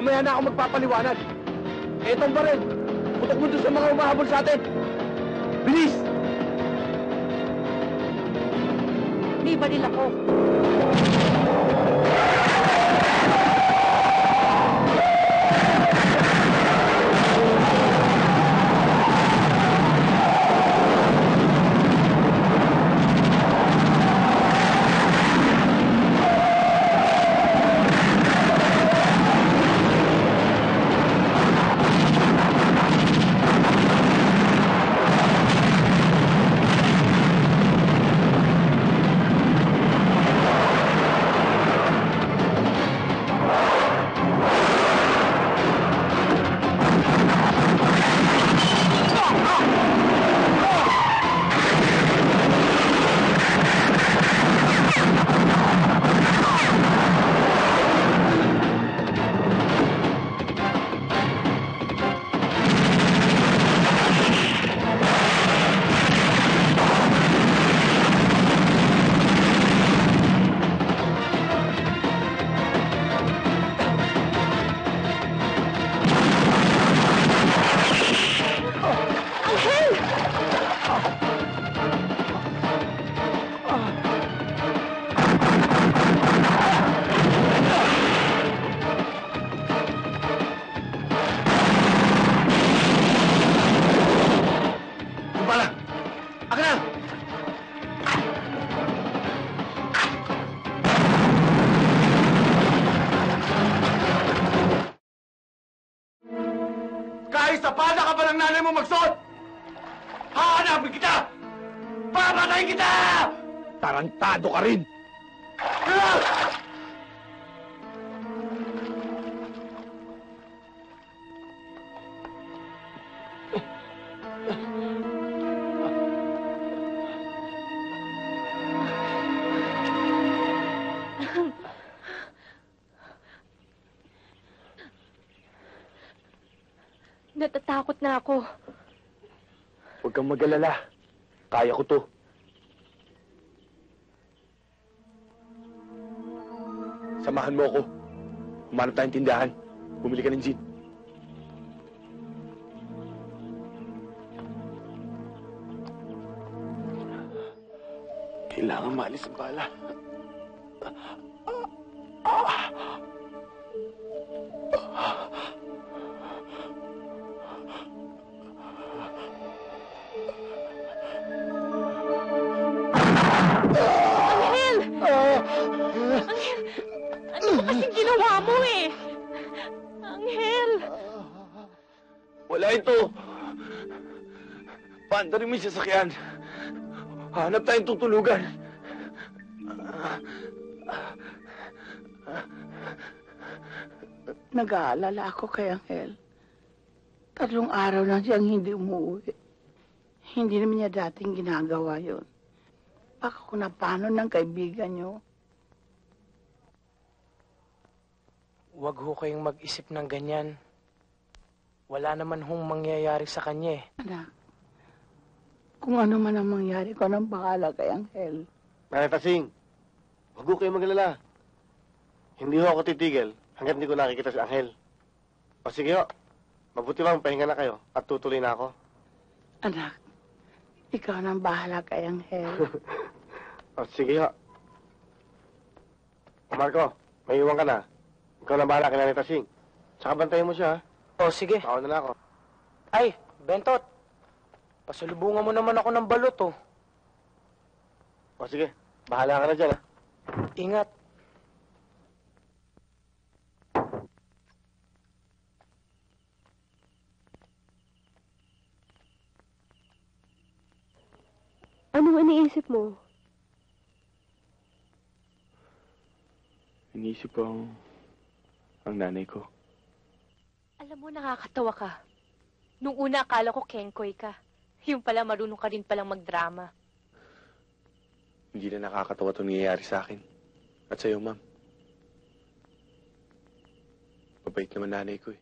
Mamaya na ako magpapaliwanag. Etong ba rin? Putok mo doon sa mga umahabol sa atin. Bilis! May baril ako. Kahit sa pada ka pa ng nanay mo magsuot! Hahanapin kita! Papatayin kita! Tarantado ka rin! Natatakot na ako. Huwag kang mag-alala. Kaya ko to. Samahan mo ako. Humanap tayong tindahan. Bumili ka ng gin. Kailangan maalis ang bala. Angel! Angel! Ano ba kasing ginawa mo eh? Angel! Wala ito. Paandarin mo yung sasakyan. Hanap tayong tutulugan. Nag-aalala ako kay Angel. 3 araw na siyang hindi umuwi. Hindi naman niya dating ginagawa yon. Baka kung napano ng kaibigan niyo. Huwag ho kayong mag-isip ng ganyan. Wala naman hong mangyayari sa kanya eh. Anak, kung ano man ang mangyari ko nang bahala kay Angel. Nanay Tasing, huwag ho kayong mag-alala. Hindi ho ako titigil hanggat hindi ko nakikita si Angel. O sige ho, mabuti bang pahinga na kayo at tutuloy na ako. Anak, ikaw nang bahala kay Angel. O sige ho. O Marco, may iwan ka na. Ikaw na bahala kay Nanay Tasing. Tsaka bantayan mo siya ha. O sige. Mauna na ako. Ay, Bentot. Pasalubungan mo naman ako ng balot oh. O sige, bahala ka na dyan ha. Ingat. Anong iniisip mo? Iniisip ko ang nanay ko. Alam mo, nakakatawa ka. Nung una, akala ko kengkoy ka. Yung pala, marunong ka rin palang magdrama. Hindi na nakakatawa itong nangyayari sa akin. At sa'yo, ma'am. Mabait naman nanay ko eh.